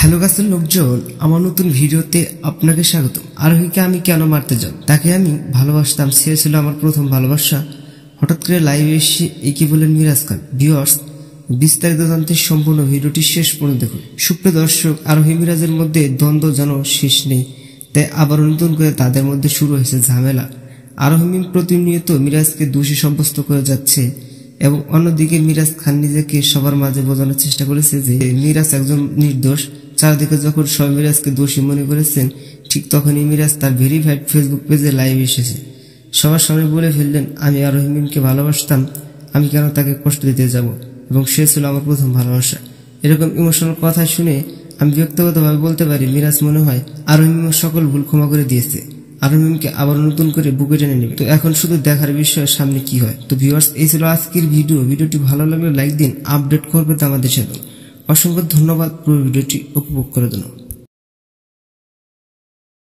Hello গাছের লোকজন, আমার নতুন ভিডিওতে আপনাকে স্বাগত। আরোহীকে আমি কেন মারতে যাব? তাকে আমি ভালোবাসতাম, সে ছিল আমার প্রথম ভালোবাসা। হঠাৎ করে লাইভে এসে একই বলেন মিরাজ খান। ভিউয়ার্স, বিস্তারিত জানতে সম্পূর্ণ ভিডিওটি শেষ পর্যন্ত দেখুন। সুপ্রিয় দর্শক, আরোহী মিরাজের মধ্যে দ্বন্দ্ব যেন শেষ নেই, তাই আবার নতুন করে তাদের মধ্যে শুরু হয়েছে ঝামেলা। আরোহী প্রতিনিয়ত মিরাজকে দোষী সাব্যস্ত করে যাচ্ছে এবং অন্যদিকে মিরাজ খান নিজেকে সবার মাঝে বোঝানোর চেষ্টা করেছে যে মিরাজ একজন নির্দোষ। চারদিকে যখন সবাই মিরাজকে দোষী মনে করেছেন, ঠিক তখনই মিরাজ তার ভেরিফাইড ফেসবুক পেজে লাইভ এসেছে। সবার সামনে বলে ফেললেন, আমি আরোহী মিমকে ভালোবাসতাম, আমি কেন তাকে কষ্ট দিতে যাব, এবং সে ছিল আমার প্রথম ভালোবাসা। এরকম ইমোশনাল কথা শুনে আমি ব্যক্তিগতভাবে বলতে পারি, মিরাজ মনে হয় আরোহী মিমের সকল ভুল ক্ষমা করে দিয়েছে, আরোহী মিমকে আবার নতুন করে বুকে টেনে নেবে। তো এখন শুধু দেখার বিষয় সামনে কি হয়। তো ভিউয়ার্স, এই ছিল আজকের ভিডিওটি ভালো লাগলে লাইক দিন, আপডেট করবেন আমাদের সাথে। অসংখ্য ধন্যবাদ পুরো ভিডিওটি উপভোগ করার জন্য।